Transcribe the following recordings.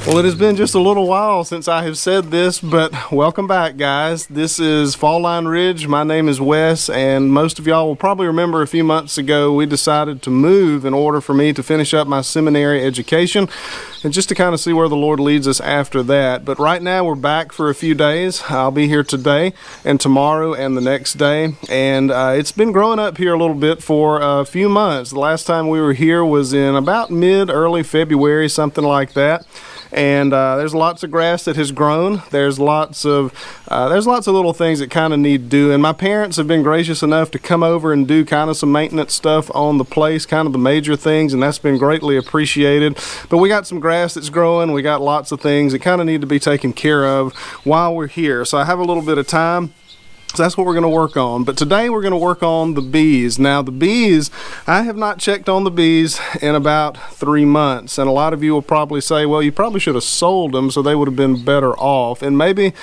Well, it has been just a little while since I have said this, but welcome back, guys. This is Fall Line Ridge. My name is Wes, and most of y'all will probably remember a few months ago we decided to move in order for me to finish up my seminary education and just to kind of see where the Lord leads us after that. But right now we're back for a few days. I'll be here today and tomorrow and the next day, and it's been growing up here a little bit for a few months. The last time we were here was in about early February, something like that. And there's lots of grass that has grown. There's lots of little things that kind of need doing. My parents have been gracious enough to come over and do kind of some maintenance stuff on the place, kind of the major things, and that's been greatly appreciated. But we got some grass that's growing. We got lots of things that kind of need to be taken care of while we're here. So I have a little bit of time. So that's what we're going to work on. But today we're going to work on the bees. Now the bees, I have not checked on the bees in about 3 months. And a lot of you will probably say, well, you probably should have sold them so they would have been better off. And maybe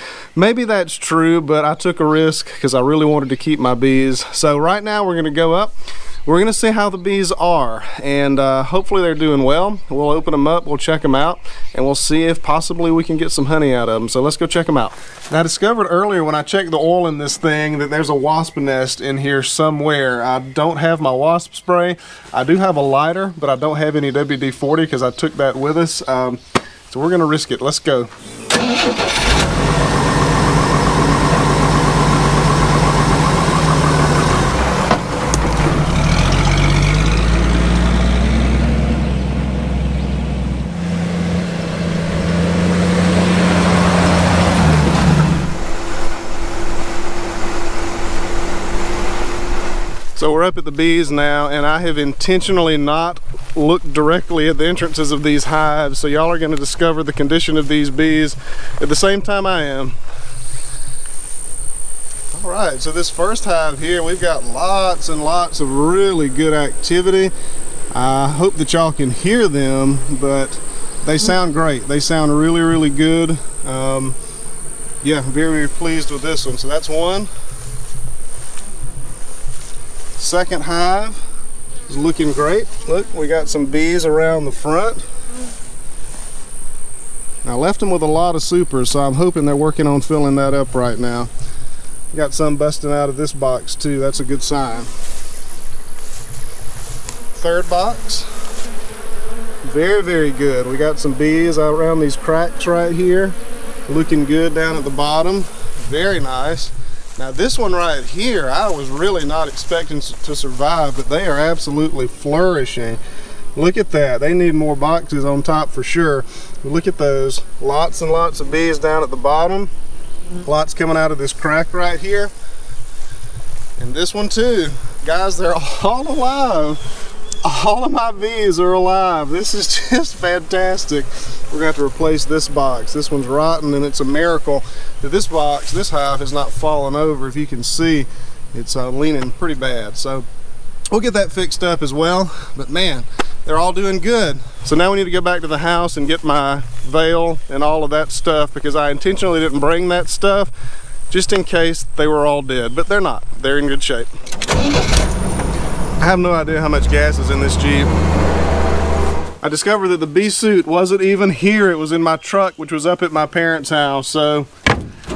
that's true, but I took a risk because I really wanted to keep my bees. So right now we're going to go up. We're going to see how the bees are, and hopefully they're doing well. We'll open them up, we'll check them out, and we'll see if possibly we can get some honey out of them. So let's go check them out. Now, I discovered earlier when I checked the oil in this thing that there's a wasp nest in here somewhere. I don't have my wasp spray. I do have a lighter, but I don't have any WD-40 because I took that with us. So we're going to risk it. Let's go. So we're up at the bees now, and I have intentionally not looked directly at the entrances of these hives, so y'all are going to discover the condition of these bees at the same time I am. All right, so this first hive here, we've got lots and lots of really good activity. I hope that y'all can hear them, but they sound great. They sound really, really good. Yeah, very, very pleased with this one. So that's one. Second hive is looking great. Look, we got some bees around the front. I left them with a lot of supers, so I'm hoping they're working on filling that up right now. Got some busting out of this box too. That's a good sign. Third box, very, very good. We got some bees out around these cracks right here. Looking good down at the bottom. Very nice. Now this one right here, I was really not expecting to survive, but they are absolutely flourishing. Look at that. They need more boxes on top for sure. Look at those. Lots and lots of bees down at the bottom. Lots coming out of this crack right here. And this one too. Guys, they're all alive. All of my bees are alive. This is just fantastic. We're going to have to replace this box. This one's rotten, and it's a miracle that this box, this hive, has not fallen over. If you can see, it's leaning pretty bad. So we'll get that fixed up as well. But man, they're all doing good. So now we need to go back to the house and get my veil and all of that stuff, because I intentionally didn't bring that stuff just in case they were all dead. But they're not. They're in good shape. I have no idea how much gas is in this Jeep. I discovered that the bee suit wasn't even here. It was in my truck, which was up at my parents' house. So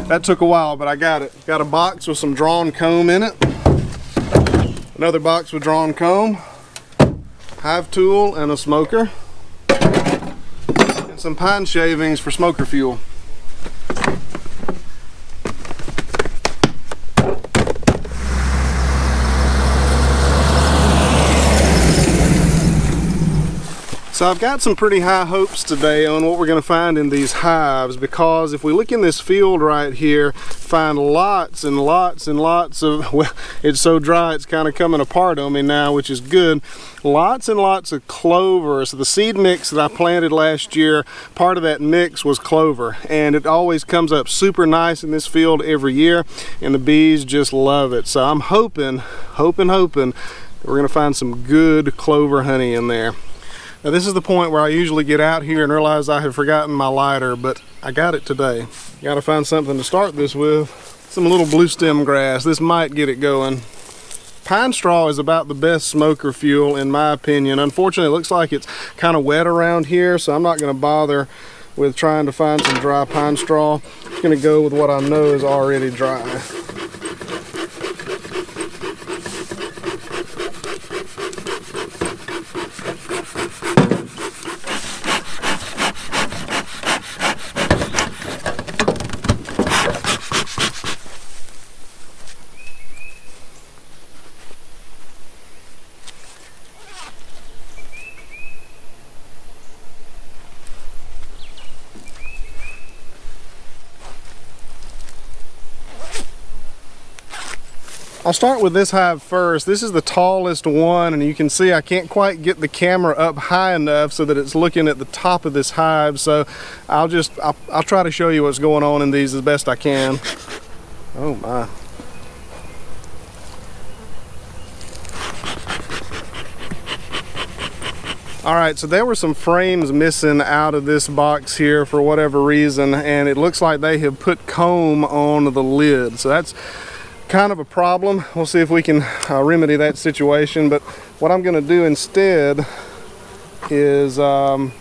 that took a while, but I got it. Got a box with some drawn comb in it. Another box with drawn comb. Hive tool and a smoker. And some pine shavings for smoker fuel. So I've got some pretty high hopes today on what we're going to find in these hives, because if we look in this field right here, find lots and lots and lots of, well, it's so dry it's kind of coming apart on me now, which is good. Lots and lots of clover. So the seed mix that I planted last year, part of that mix was clover, and it always comes up super nice in this field every year, and the bees just love it. So I'm hoping that we're going to find some good clover honey in there. Now this is the point where I usually get out here and realize I have forgotten my lighter, but I got it today. Got to find something to start this with. Some little blue stem grass. This might get it going. Pine straw is about the best smoker fuel in my opinion. Unfortunately, it looks like it's kind of wet around here, so I'm not going to bother with trying to find some dry pine straw. I'm gonna go with what I know is already dry. I'll start with this hive first. This is the tallest one, and you can see I can't quite get the camera up high enough so that it's looking at the top of this hive. So I'll try to show you what's going on in these as best I can. Oh my. All right, so there were some frames missing out of this box here for whatever reason, and it looks like they have put comb on the lid. So that's kind of a problem. We'll see if we can remedy that situation, but what I'm going to do instead is go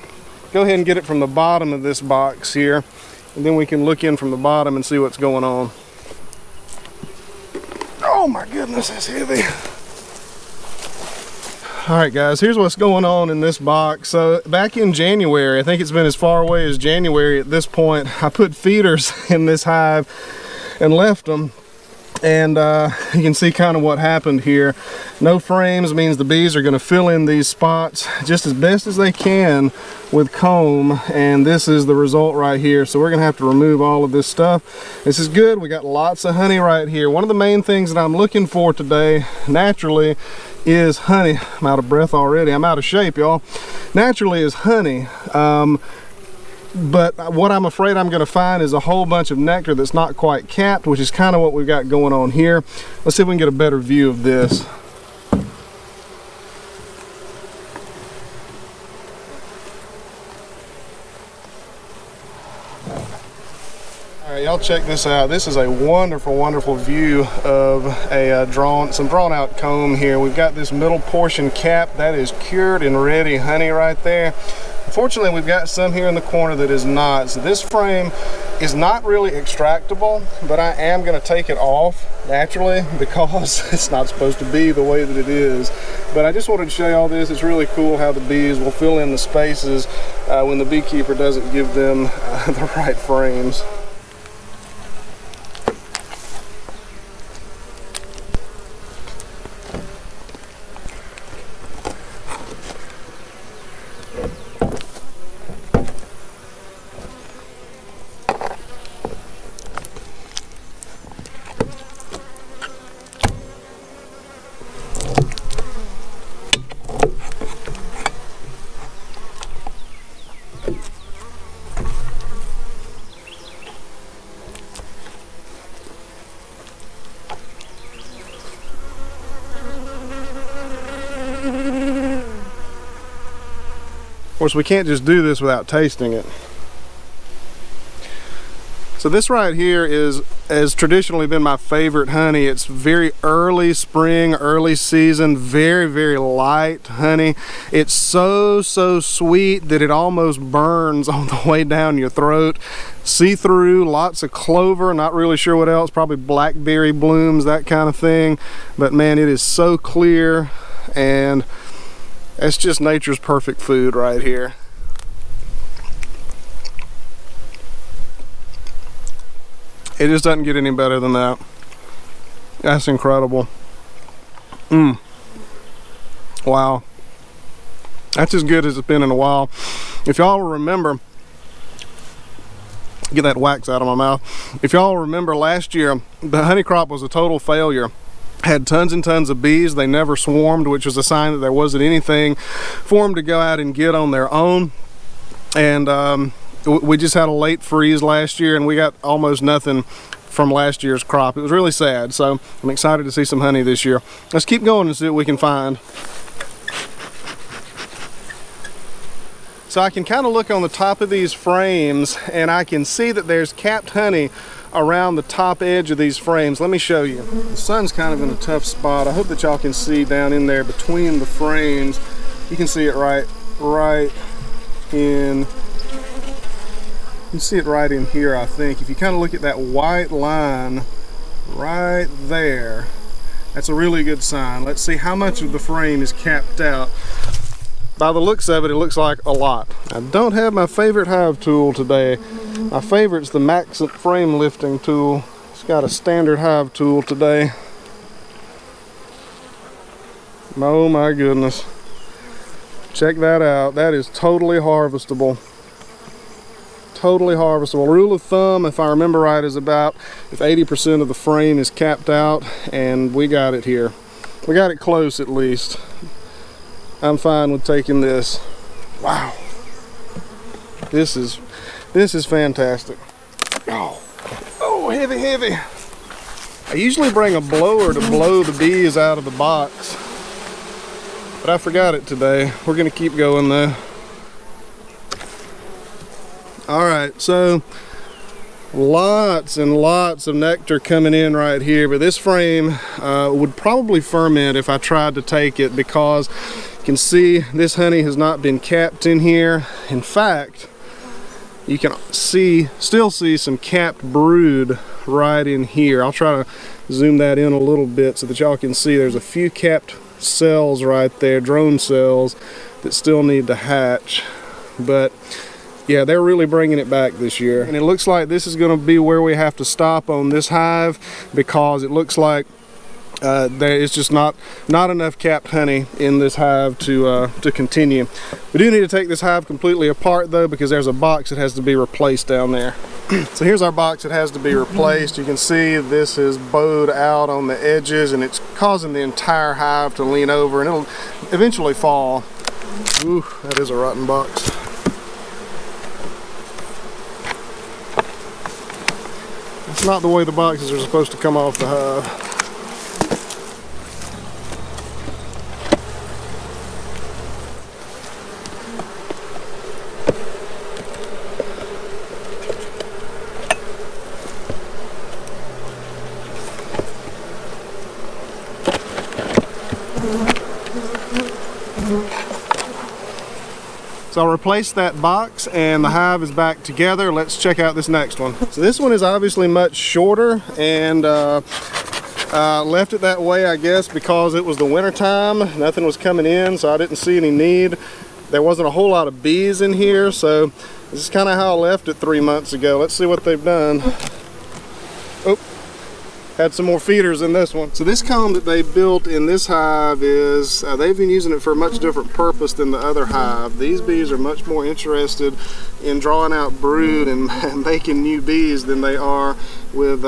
ahead and get it from the bottom of this box here, and then we can look in from the bottom and see what's going on. Oh my goodness, that's heavy. All right guys, here's what's going on in this box. So back in January, I think it's been as far away as January at this point, I put feeders in this hive and left them. And you can see kind of what happened here. No frames means the bees are going to fill in these spots just as best as they can with comb, and this is the result right here. So we're going to have to remove all of this stuff. This is good. We got lots of honey right here. One of the main things that I'm looking for today naturally is honey. I'm out of breath already. I'm out of shape, y'all. Naturally is honey. But what I'm afraid I'm going to find is a whole bunch of nectar that's not quite capped, which is kind of what we've got going on here. Let's see if we can get a better view of this. All right, y'all check this out. This is a wonderful, wonderful view of a some drawn out comb here. We've got this middle portion capped. That is cured and ready honey right there. Unfortunately, we've got some here in the corner that is not. So this frame is not really extractable, but I am going to take it off naturally because it's not supposed to be the way that it is. But I just wanted to show you all this. It's really cool how the bees will fill in the spaces when the beekeeper doesn't give them the right frames. Of course, we can't just do this without tasting it. So this right here has traditionally been my favorite honey. It's very early spring, early season, very, very light honey. It's so sweet that it almost burns on the way down your throat. See-through, lots of clover, not really sure what else, probably blackberry blooms, that kind of thing. But man, it is so clear, and it's just nature's perfect food right here. It just doesn't get any better than that. That's incredible. Wow. That's as good as it's been in a while. If y'all remember, get that wax out of my mouth. If y'all remember last year, the honey crop was a total failure. Had tons and tons of bees. They never swarmed, which was a sign that there wasn't anything for them to go out and get on their own. And we just had a late freeze last year, and we got almost nothing from last year's crop. It was really sad. So I'm excited to see some honey this year. Let's keep going and see what we can find. So I can kind of look on the top of these frames, and I can see that there's capped honey around the top edge of these frames. Let me show you. The sun's kind of in a tough spot. I hope that y'all can see down in there between the frames. You can see it right in You see it right in here, I think. If you kind of look at that white line right there, that's a really good sign. Let's see how much of the frame is capped out. By the looks of it, it looks like a lot. I don't have my favorite hive tool today. My favorite's the Maxent frame lifting tool. It's got a standard hive tool today. Oh my goodness. Check that out. That is totally harvestable. Totally harvestable. Rule of thumb, if I remember right, is about if 80% of the frame is capped out, and we got it here. We got it close at least. I'm fine with taking this. Wow. This is fantastic. Oh, heavy, heavy. I usually bring a blower to blow the bees out of the box, but I forgot it today. We're gonna keep going though. All right, so lots and lots of nectar coming in right here, but this frame would probably ferment if I tried to take it, because you can see this honey has not been capped in here. In fact, you can still see some capped brood right in here. I'll try to zoom that in a little bit so that y'all can see there's a few capped cells right there, drone cells, that still need to hatch. But yeah, they're really bringing it back this year. And it looks like this is going to be where we have to stop on this hive, because it looks like there is just not enough capped honey in this hive to continue. We do need to take this hive completely apart though, because there's a box that has to be replaced down there. So here's our box that has to be replaced. You can see this is bowed out on the edges, and it's causing the entire hive to lean over, and it'll eventually fall. Ooh, that is a rotten box. It's not the way the boxes are supposed to come off the hive. So I'll replace that box and the hive is back together. Let's check out this next one. So this one is obviously much shorter, and left it that way, I guess, because it was the winter time. Nothing was coming in, so I didn't see any need. There wasn't a whole lot of bees in here, so this is kind of how I left it 3 months ago. Let's see what they've done. Oh, had some more feeders in this one. So this comb that they built in this hive is, they've been using it for a much different purpose than the other hive. These bees are much more interested in drawing out brood and making new bees than they are with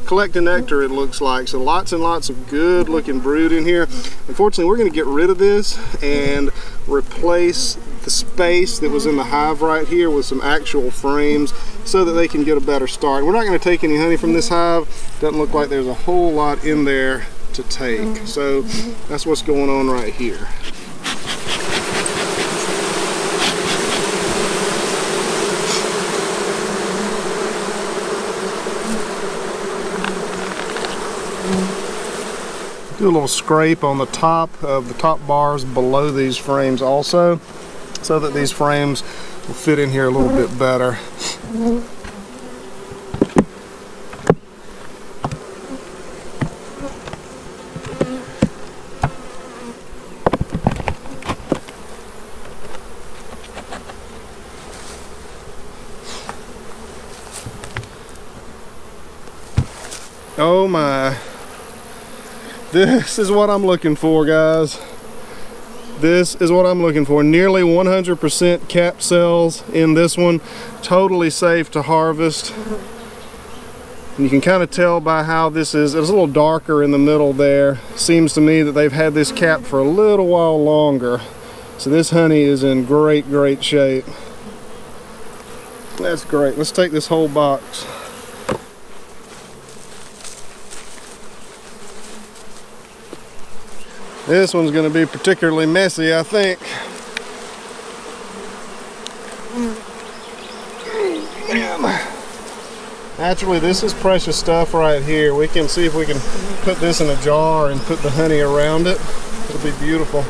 collecting nectar, it looks like. So lots and lots of good looking brood in here. Unfortunately, we're going to get rid of this and replace the space that was in the hive right here with some actual frames so that they can get a better start. We're not going to take any honey from this hive. Doesn't look like there's a whole lot in there to take. So that's what's going on right here. Do a little scrape on the top of the top bars below these frames also, so that these frames will fit in here a little bit better. Oh my. This is what I'm looking for, guys. This is what I'm looking for. Nearly 100% capped cells in this one. Totally safe to harvest. And you can kind of tell by how this is, it's a little darker in the middle there. Seems to me that they've had this capped for a little while longer. So this honey is in great, great shape. That's great. Let's take this whole box. This one's going to be particularly messy, I think. Actually, this is precious stuff right here. We can see if we can put this in a jar and put the honey around it. It'll be beautiful.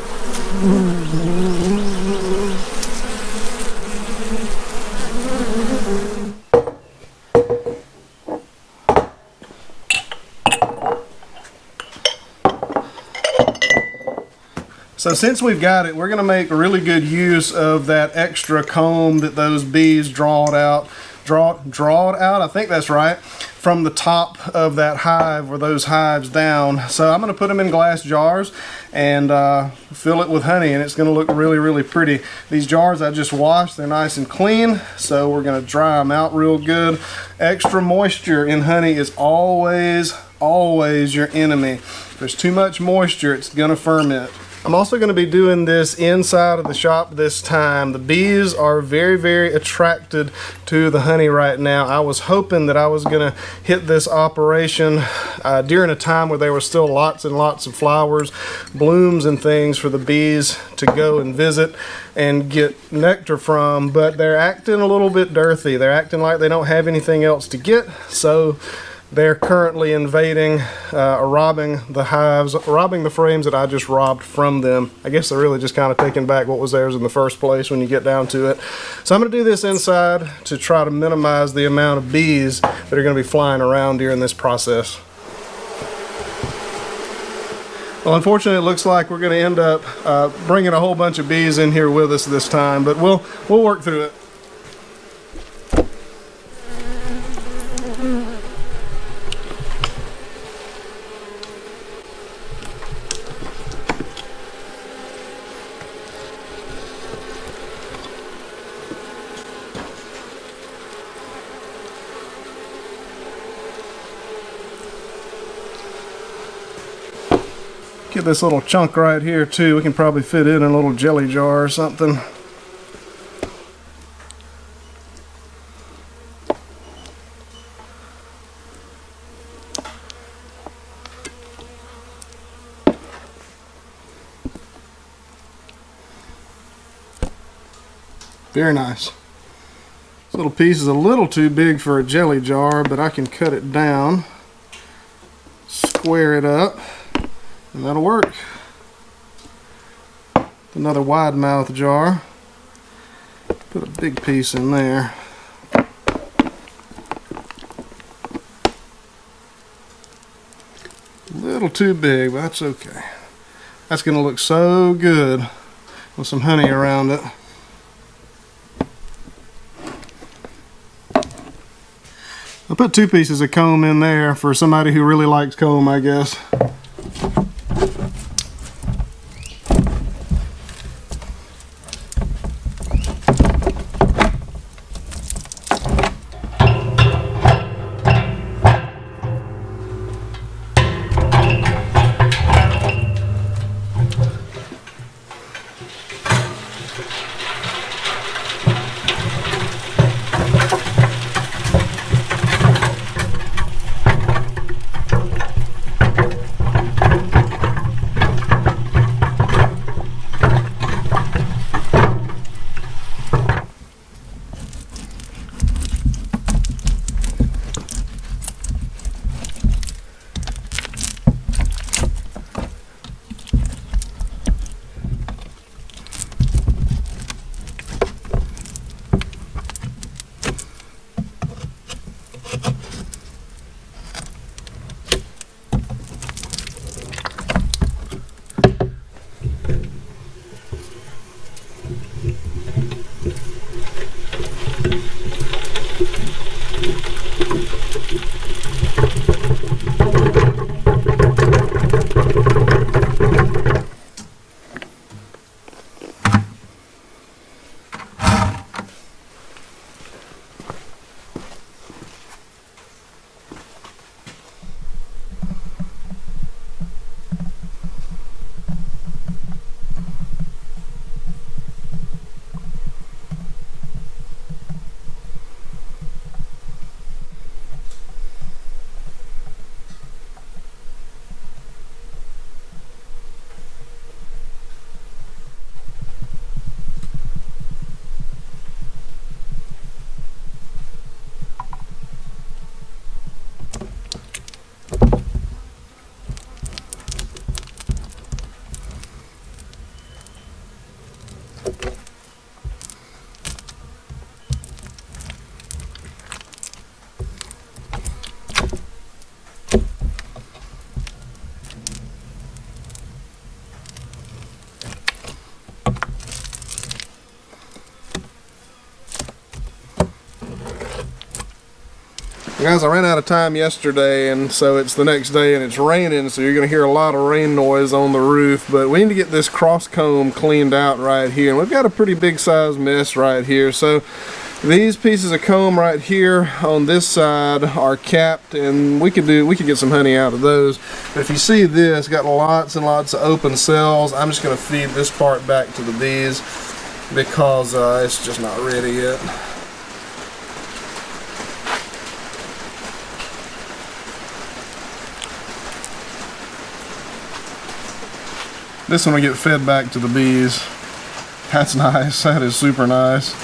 So since we've got it, we're going to make really good use of that extra comb that those bees drawed out, I think that's right, from the top of that hive or those hives down. So I'm going to put them in glass jars and fill it with honey, and it's going to look really, really pretty. These jars I just washed, they're nice and clean, so we're going to dry them out real good. Extra moisture in honey is always your enemy. If there's too much moisture, it's going to ferment. I'm also going to be doing this inside of the shop this time. The bees are very, very attracted to the honey right now. I was hoping that I was going to hit this operation during a time where there were still lots and lots of flowers, blooms and things for the bees to go and visit and get nectar from, but they're acting a little bit dirty. They're acting like they don't have anything else to get, so they're currently invading, robbing the hives, robbing the frames that I just robbed from them. I guess they're really just kind of taking back what was theirs in the first place when you get down to it. So I'm going to do this inside to try to minimize the amount of bees that are going to be flying around during this process. Well, unfortunately, it looks like we're going to end up bringing a whole bunch of bees in here with us this time, but we'll work through it. Get this little chunk right here too. We can probably fit it in a little jelly jar or something. Very nice. This little piece is a little too big for a jelly jar, but I can cut it down, square it up, and that'll work. Another wide mouth jar. Put a big piece in there. A little too big, but that's okay. That's going to look so good with some honey around it. I put 2 pieces of comb in there for somebody who really likes comb, I guess. Guys, I ran out of time yesterday, and so it's the next day and it's raining, so you're going to hear a lot of rain noise on the roof. But we need to get this cross comb cleaned out right here, and we've got a pretty big size mess right here. So these pieces of comb right here on this side are capped, and we could get some honey out of those. But if you see this, got lots and lots of open cells. I'm just going to feed this part back to the bees because it's just not ready yet. This one will get fed back to the bees. That's nice. That is super nice.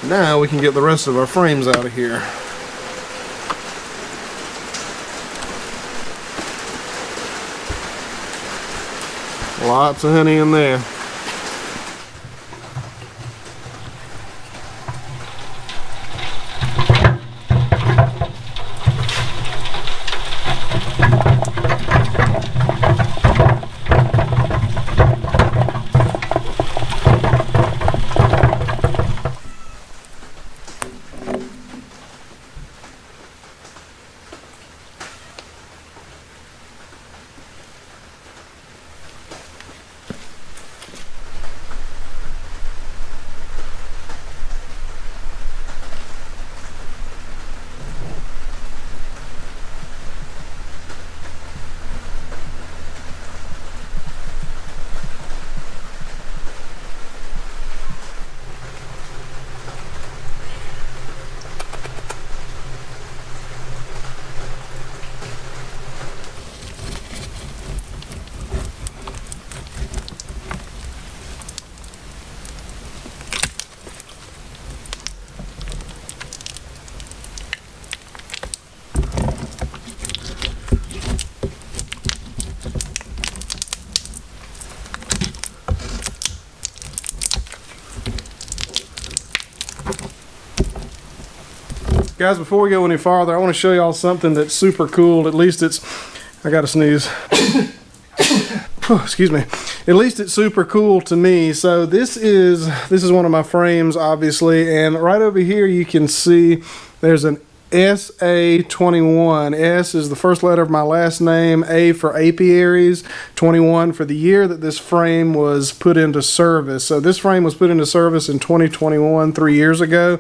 Now we can get the rest of our frames out of here. Lots of honey in there. Guys, before we go any farther, I want to show y'all something that's super cool. At least it's, I gotta sneeze. Excuse me. At least it's super cool to me. So this is one of my frames, obviously, and right over here you can see there's an SA21. S is the first letter of my last name, A for apiaries, 21 for the year that this frame was put into service. So this frame was put into service in 2021, 3 years ago.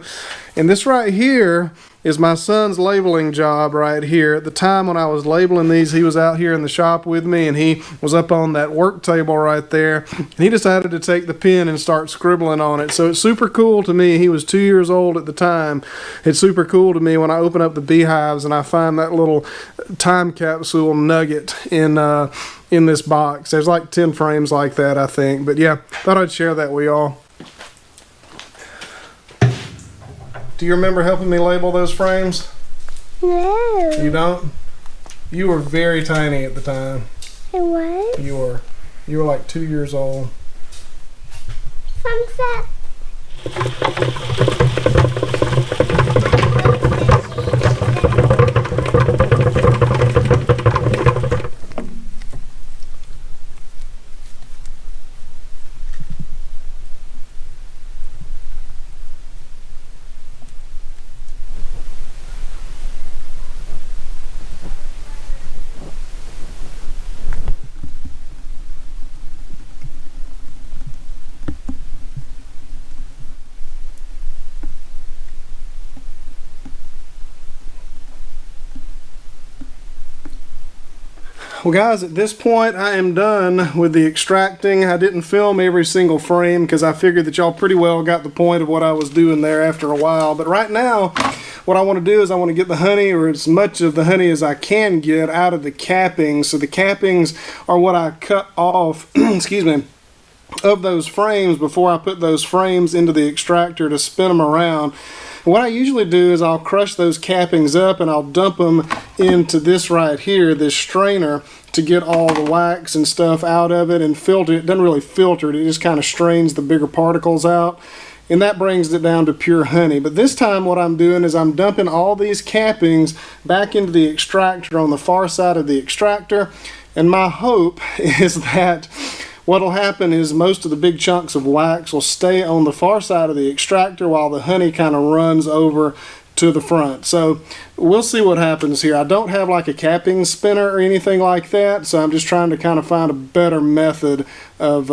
And this right here is my son's labeling job right here. At the time when I was labeling these, he was out here in the shop with me, and he was up on that work table right there, and he decided to take the pen and start scribbling on it. So it's super cool to me. He was 2 years old at the time. It's super cool to me when I open up the beehives and I find that little time capsule nugget in this box. There's like 10 frames like that, I think. But yeah, thought I'd share that with y'all. Do you remember helping me label those frames? No. You don't? You were very tiny at the time. I was? You were like 2 years old. Sunset. Well guys, at this point I am done with the extracting. I didn't film every single frame because I figured that y'all pretty well got the point of what I was doing there after a while. But right now, what I want to do is I want to get the honey, or as much of the honey as I can get, out of the cappings. So the cappings are what I cut off, excuse me, of those frames before I put those frames into the extractor to spin them around. What I usually do is I'll crush those cappings up and I'll dump them into this right here, this strainer, to get all the wax and stuff out of it and filter it. It doesn't really filter it, it just kind of strains the bigger particles out. and that brings it down to pure honey. But this time what I'm doing is I'm dumping all these cappings back into the extractor on the far side of the extractor, and my hope is that what'll happen is most of the big chunks of wax will stay on the far side of the extractor while the honey kind of runs over to the front. So we'll see what happens here. I don't have like a capping spinner or anything like that, so I'm just trying to kind of find a better method of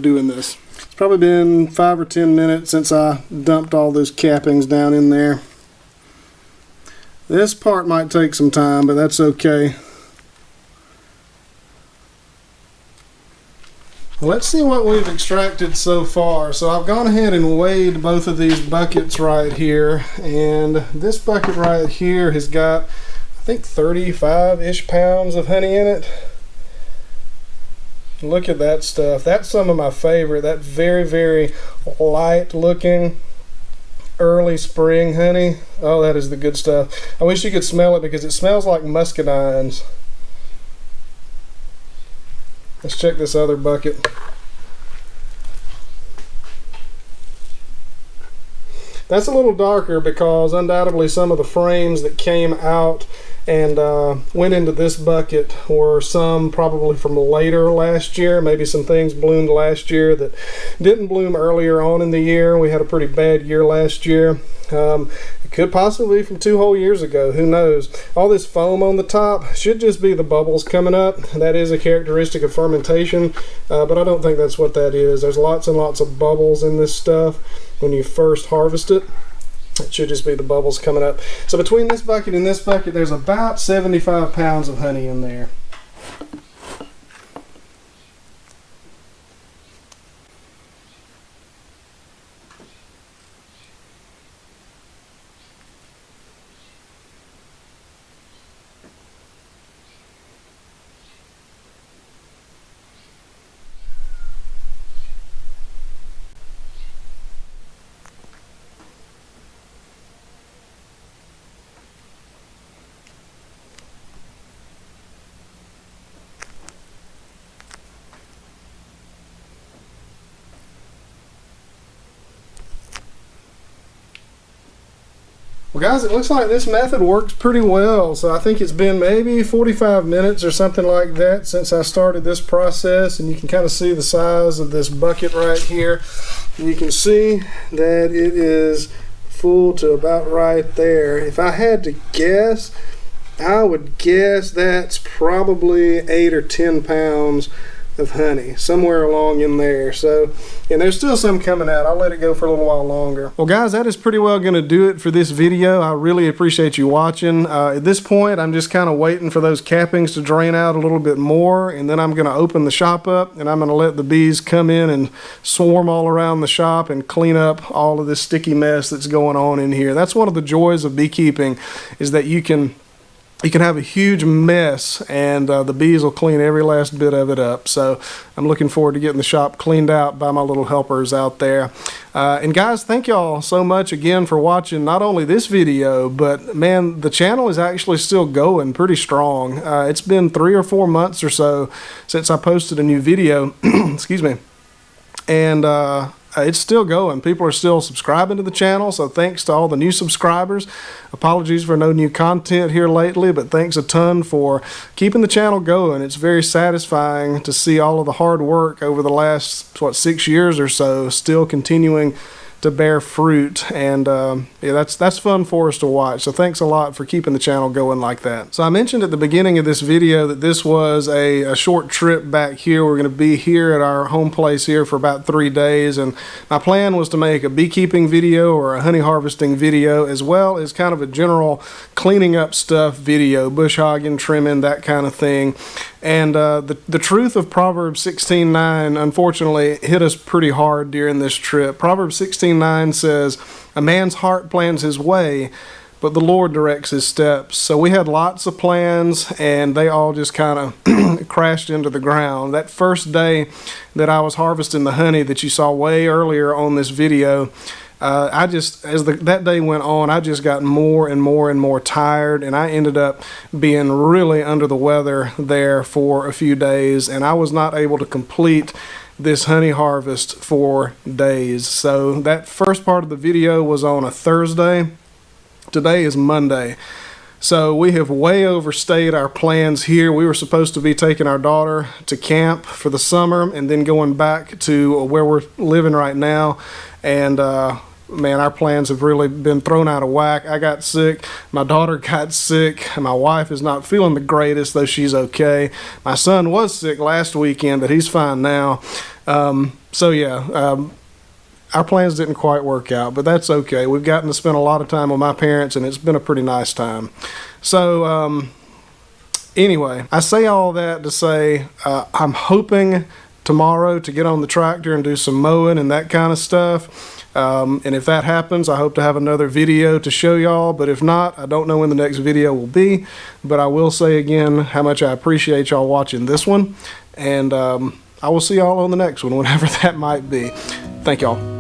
doing this. It's probably been 5 or 10 minutes since I dumped all those cappings down in there. This part might take some time, but that's okay. Let's see what we've extracted so far. So I've gone ahead and weighed both of these buckets right here, and this bucket right here has got, I think, 35-ish pounds of honey in it. Look at that stuff. That's some of my favorite. That very, very light looking early spring honey. Oh, that is the good stuff. I wish you could smell it because it smells like muscadines. Let's check this other bucket. That's a little darker because undoubtedly some of the frames that came out and went into this bucket were some probably from later last year. Maybe some things bloomed last year that didn't bloom earlier on in the year. We had a pretty bad year last year. It could possibly be from 2 whole years ago, who knows. All this foam on the top should just be the bubbles coming up. That is a characteristic of fermentation, but I don't think that's what that is. There's lots and lots of bubbles in this stuff when you first harvest it. It should just be the bubbles coming up. So between this bucket and this bucket, there's about 75 pounds of honey in there. Well guys, it looks like this method works pretty well. So I think it's been maybe 45 minutes or something like that since I started this process, and you can kind of see the size of this bucket right here. And you can see that it is full to about right there. If I had to guess, I would guess that's probably 8 or 10 pounds of honey, somewhere along in there. So, and there's still some coming out. I'll let it go for a little while longer. Well guys, that is pretty well going to do it for this video. I really appreciate you watching. At this point, I'm just kind of waiting for those cappings to drain out a little bit more, and then I'm going to open the shop up, and I'm going to let the bees come in and swarm all around the shop and clean up all of this sticky mess that's going on in here. That's one of the joys of beekeeping, is that you can have a huge mess, and the bees will clean every last bit of it up. So I'm looking forward to getting the shop cleaned out by my little helpers out there. And guys, thank y'all so much again for watching not only this video, but man, the channel is actually still going pretty strong. It's been 3 or 4 months or so since I posted a new video. Excuse me. And it's still going. People are still subscribing to the channel, so thanks to all the new subscribers. Apologies for no new content here lately, but thanks a ton for keeping the channel going. It's very satisfying to see all of the hard work over the last, 6 years or so still continuing to bear fruit, and yeah, that's fun for us to watch. So thanks a lot for keeping the channel going like that. So I mentioned at the beginning of this video that this was a short trip back here. We're going to be here at our home place here for about 3 days, and my plan was to make a beekeeping video or a honey harvesting video, as well as kind of a general cleaning up stuff video, bush hogging, trimming, that kind of thing. And the truth of Proverbs 16:9 unfortunately hit us pretty hard during this trip. Proverbs 16:9 says, "A man's heart plans his way, but the Lord directs his steps." So we had lots of plans, and they all just kind of crashed into the ground. That first day that I was harvesting the honey that you saw way earlier on this video, That day went on, I just got more and more and more tired, and I ended up being really under the weather there for a few days, and I was not able to complete this honey harvest for days. So that first part of the video was on a Thursday. Today is Monday. So we have way overstayed our plans here. We were supposed to be taking our daughter to camp for the summer and then going back to where we're living right now. And man, our plans have really been thrown out of whack. I got sick. My daughter got sick. My wife is not feeling the greatest, though she's okay. My son was sick last weekend, but he's fine now. Our plans didn't quite work out, but that's okay. We've gotten to spend a lot of time with my parents, and it's been a pretty nice time. So, anyway, I say all that to say I'm hoping tomorrow to get on the tractor and do some mowing and that kind of stuff. And if that happens, I hope to have another video to show y'all. But if not, I don't know when the next video will be. But I will say again how much I appreciate y'all watching this one. And I will see y'all on the next one, whenever that might be. Thank y'all.